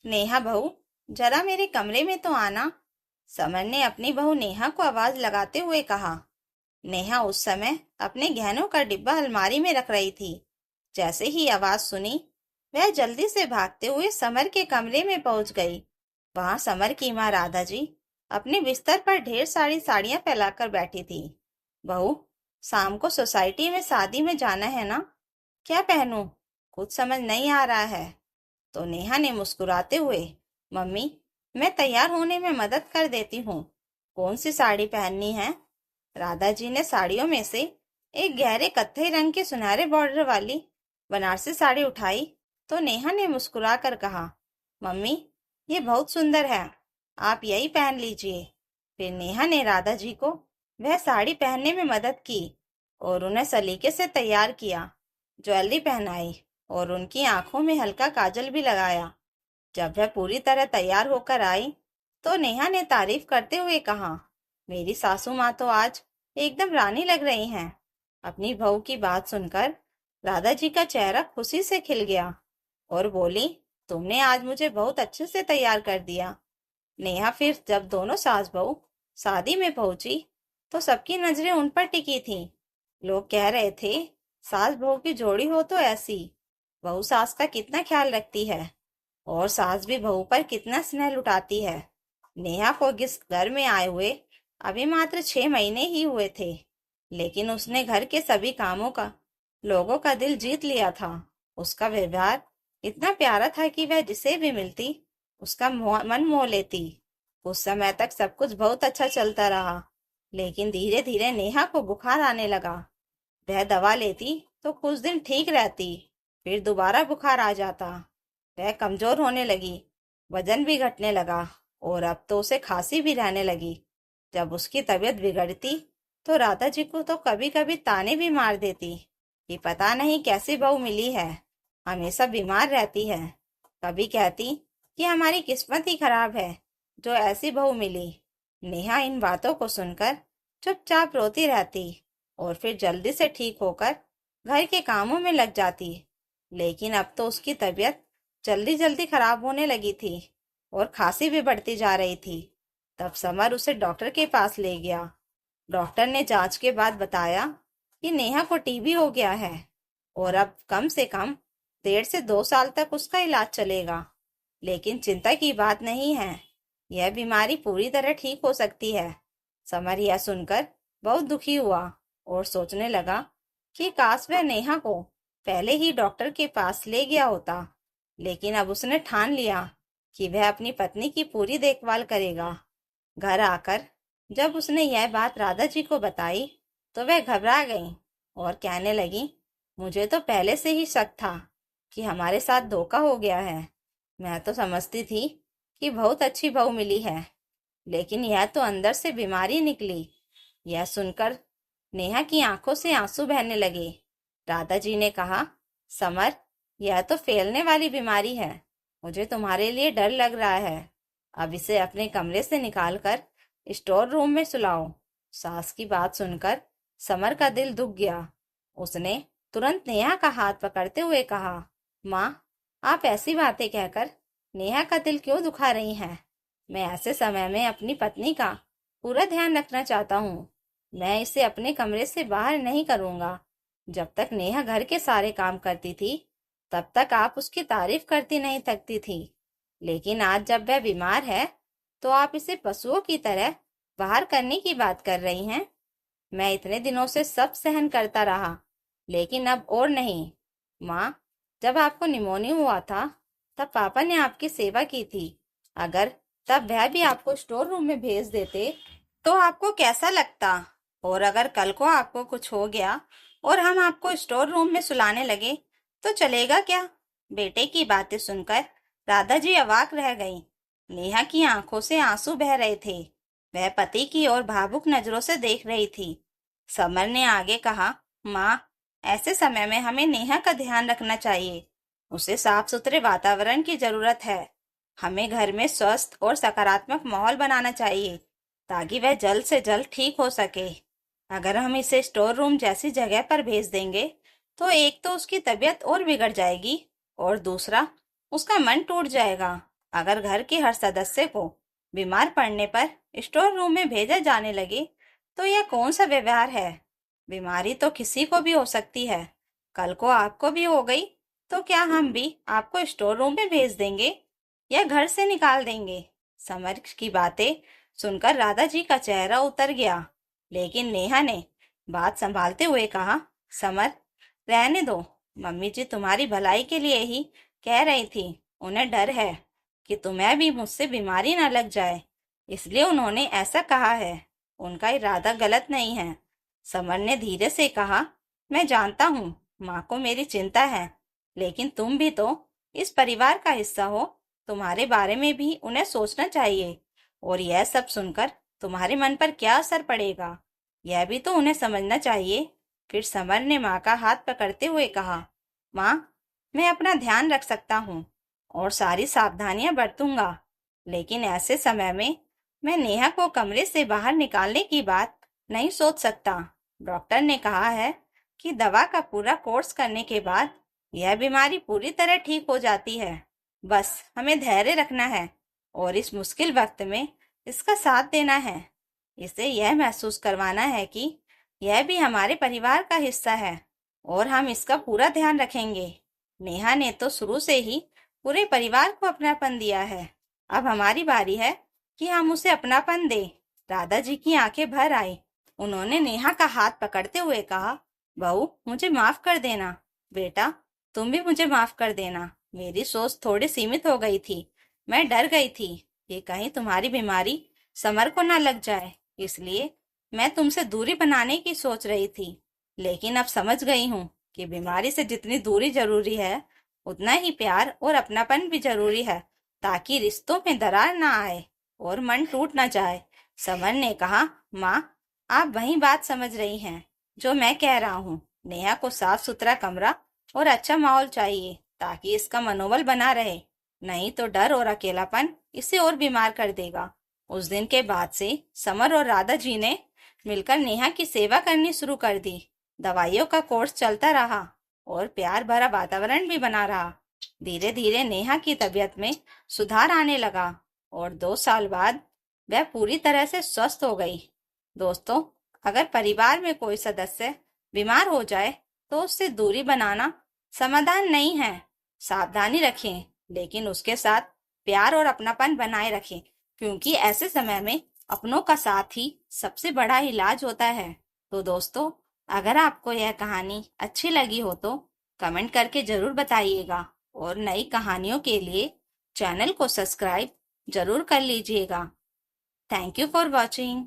नेहा बहू, जरा मेरे कमरे में तो आना। समर ने अपनी बहू नेहा को आवाज लगाते हुए कहा। नेहा उस समय अपने गहनों का डिब्बा अलमारी में रख रही थी। जैसे ही आवाज सुनी, वह जल्दी से भागते हुए समर के कमरे में पहुंच गई। वहां समर की माँ राधा जी अपने बिस्तर पर ढेर सारी साड़ियां फैलाकर बैठी थी। बहू, शाम को सोसाइटी में शादी में जाना है ना? क्या पहनूं? कुछ समझ नहीं आ रहा है। तो नेहा ने मुस्कुराते हुए, मम्मी, मैं तैयार होने में मदद कर देती हूँ। कौन सी साड़ी पहननी है? राधा जी ने साड़ियों में से एक गहरे कत्थई रंग के सुनहरे बॉर्डर वाली बनारसी साड़ी उठाई तो नेहा ने मुस्कुरा कर कहा, मम्मी, ये बहुत सुंदर है, आप यही पहन लीजिए। फिर नेहा ने राधा जी को वह साड़ी पहनने में मदद की और उन्हें सलीके से तैयार किया। ज्वेलरी पहनाई और उनकी आंखों में हल्का काजल भी लगाया। जब वह पूरी तरह तैयार होकर आई तो नेहा ने तारीफ करते हुए कहा, मेरी सासू माँ तो आज एकदम रानी लग रही हैं। अपनी बहू की बात सुनकर राधा जी का चेहरा खुशी से खिल गया और बोली, तुमने आज मुझे बहुत अच्छे से तैयार कर दिया। नेहा फिर जब दोनों सास बहू शादी में पहुंची तो सबकी नजरें उन पर टिकी थीं। लोग कह रहे थे, सास बहू की जोड़ी हो तो ऐसी। बहू सास का कितना ख्याल रखती है और सास भी बहू पर कितना स्नेह लुटाती है। नेहा को इस घर में आए हुए अभी मात्र 6 महीने ही हुए थे, लेकिन उसने घर के सभी कामों का लोगों का दिल जीत लिया था। उसका व्यवहार इतना प्यारा था कि वह जिसे भी मिलती उसका मन मोह लेती। उस समय तक सब कुछ बहुत अच्छा चलता रहा, लेकिन धीरे धीरे नेहा को बुखार आने लगा। वह दवा लेती तो कुछ दिन ठीक रहती, फिर दोबारा बुखार आ जाता। वह कमजोर होने लगी, वजन भी घटने लगा और अब तो उसे खांसी भी रहने लगी। जब उसकी तबीयत बिगड़ती तो राधा जी को तो कभी कभी ताने भी मार देती कि पता नहीं कैसी बहू मिली है, हमेशा बीमार रहती है। कभी कहती कि हमारी किस्मत ही खराब है जो ऐसी बहू मिली। नेहा इन बातों को सुनकर चुपचाप रोती रहती और फिर जल्दी से ठीक होकर घर के कामों में लग जाती। लेकिन अब तो उसकी तबीयत जल्दी जल्दी खराब होने लगी थी और खांसी भी बढ़ती जा रही थी। तब समर उसे डॉक्टर के पास ले गया। डॉक्टर ने जांच के बाद बताया कि नेहा को टीबी हो गया है और अब कम से कम 1.5 से 2 साल तक उसका इलाज चलेगा। लेकिन चिंता की बात नहीं है, यह बीमारी पूरी तरह ठीक हो सकती है। समर यह सुनकर बहुत दुखी हुआ और सोचने लगा कि काश वह नेहा को पहले ही डॉक्टर के पास ले गया होता। लेकिन अब उसने ठान लिया कि वह अपनी पत्नी की पूरी देखभाल करेगा। घर आकर जब उसने यह बात राधा जी को बताई तो वह घबरा गई और कहने लगी, मुझे तो पहले से ही शक था कि हमारे साथ धोखा हो गया है। मैं तो समझती थी कि बहुत अच्छी बहू मिली है, लेकिन यह तो अंदर से बीमारी निकली। यह सुनकर नेहा की आंखों से आंसू बहने लगे। राधा जी ने कहा, समर, यह तो फैलने वाली बीमारी है। मुझे तुम्हारे लिए डर लग रहा है। अब इसे अपने कमरे से निकालकर स्टोर रूम में सुलाओ। सास की बात सुनकर समर का दिल दुख गया। उसने तुरंत नेहा का हाथ पकड़ते हुए कहा, माँ, आप ऐसी बातें कहकर नेहा का दिल क्यों दुखा रही हैं? मैं ऐसे समय में अपनी पत्नी का पूरा ध्यान रखना चाहता हूँ। मैं इसे अपने कमरे से बाहर नहीं करूँगा। जब तक नेहा घर के सारे काम करती थी तब तक आप उसकी तारीफ करती नहीं थकती थी, लेकिन आज जब वह बीमार है तो आप इसे पशुओं की तरह बाहर करने की बात कर रही हैं। मैं इतने दिनों से सब सहन करता रहा, लेकिन अब और नहीं। माँ, जब आपको निमोनिया हुआ था तब पापा ने आपकी सेवा की थी। अगर तब वह भी आपको स्टोर रूम में भेज देते तो आपको कैसा लगता? और अगर कल को आपको कुछ हो गया और हम आपको स्टोर रूम में सुलाने लगे तो चलेगा क्या? बेटे की बातें सुनकर राधा जी अवाक रह गईं। नेहा की आंखों से आंसू बह रहे थे। वह पति की ओर भावुक नजरों से देख रही थी। समर ने आगे कहा, माँ, ऐसे समय में हमें नेहा का ध्यान रखना चाहिए। उसे साफ सुथरे वातावरण की जरूरत है। हमें घर में स्वस्थ और सकारात्मक माहौल बनाना चाहिए ताकि वह जल्द से जल्द ठीक हो सके। अगर हम इसे स्टोर रूम जैसी जगह पर भेज देंगे तो एक तो उसकी तबीयत और बिगड़ जाएगी और दूसरा उसका मन टूट जाएगा। अगर घर के हर सदस्य को बीमार पड़ने पर स्टोर रूम में भेजा जाने लगे तो यह कौन सा व्यवहार है? बीमारी तो किसी को भी हो सकती है। कल को आपको भी हो गई तो क्या हम भी आपको स्टोर रूम में भेज देंगे या घर से निकाल देंगे? समर की बातें सुनकर राधा जी का चेहरा उतर गया, लेकिन नेहा ने बात संभालते हुए कहा, समर, रहने दो। मम्मी जी तुम्हारी भलाई के लिए ही कह रही थी। उन्हें डर है कि तुम्हें भी मुझसे बीमारी ना लग जाए, इसलिए उन्होंने ऐसा कहा है। उनका इरादा गलत नहीं है। समर ने धीरे से कहा, मैं जानता हूँ माँ को मेरी चिंता है, लेकिन तुम भी तो इस परिवार का हिस्सा हो। तुम्हारे बारे में भी उन्हें सोचना चाहिए। और यह सब सुनकर तुम्हारे मन पर क्या असर पड़ेगा, यह भी तो उन्हें समझना चाहिए। फिर समर ने माँ का हाथ पकड़ते हुए कहा, माँ, मैं अपना ध्यान रख सकता हूँ और सारी सावधानियां बरतूंगा, लेकिन ऐसे समय में मैं नेहा को कमरे से बाहर निकालने की बात नहीं सोच सकता। डॉक्टर ने कहा है कि दवा का पूरा कोर्स करने के बाद यह बीमारी पूरी तरह ठीक हो जाती है। बस हमें धैर्य रखना है और इस मुश्किल वक्त में इसका साथ देना है। इसे यह महसूस करवाना है कि यह भी हमारे परिवार का हिस्सा है और हम इसका पूरा ध्यान रखेंगे। नेहा ने तो शुरू से ही पूरे परिवार को अपनापन दिया है। अब हमारी बारी है कि हम उसे अपनापन दें। राधा जी की आंखें भर आई। उन्होंने नेहा का हाथ पकड़ते हुए कहा, बहू, मुझे माफ कर देना। बेटा, तुम भी मुझे माफ कर देना। मेरी सोच थोड़ी सीमित हो गई थी। मैं डर गई थी कि कहीं तुम्हारी बीमारी समर को ना लग जाए, इसलिए मैं तुमसे दूरी बनाने की सोच रही थी। लेकिन अब समझ गई हूँ कि बीमारी से जितनी दूरी जरूरी है, उतना ही प्यार और अपनापन भी जरूरी है, ताकि रिश्तों में दरार ना आए और मन टूट ना जाए। समर ने कहा, माँ, आप वही बात समझ रही हैं जो मैं कह रहा हूँ। नेहा को साफ सुथरा कमरा और अच्छा माहौल चाहिए ताकि इसका मनोबल बना रहे, नहीं तो डर और अकेलापन इसे और बीमार कर देगा। उस दिन के बाद से समर और राधा जी ने मिलकर नेहा की सेवा करनी शुरू कर दी। दवाइयों का कोर्स चलता रहा और प्यार भरा वातावरण भी बना रहा। धीरे धीरे नेहा की तबीयत में सुधार आने लगा और 2 साल बाद वह पूरी तरह से स्वस्थ हो गई। दोस्तों, अगर परिवार में कोई सदस्य बीमार हो जाए तो उससे दूरी बनाना समाधान नहीं है। सावधानी रखें, लेकिन उसके साथ प्यार और अपनापन बनाए रखें, क्योंकि ऐसे समय में अपनों का साथ ही सबसे बड़ा इलाज होता है। तो दोस्तों, अगर आपको यह कहानी अच्छी लगी हो तो कमेंट करके जरूर बताइएगा और नई कहानियों के लिए चैनल को सब्सक्राइब जरूर कर लीजिएगा। Thank you for watching.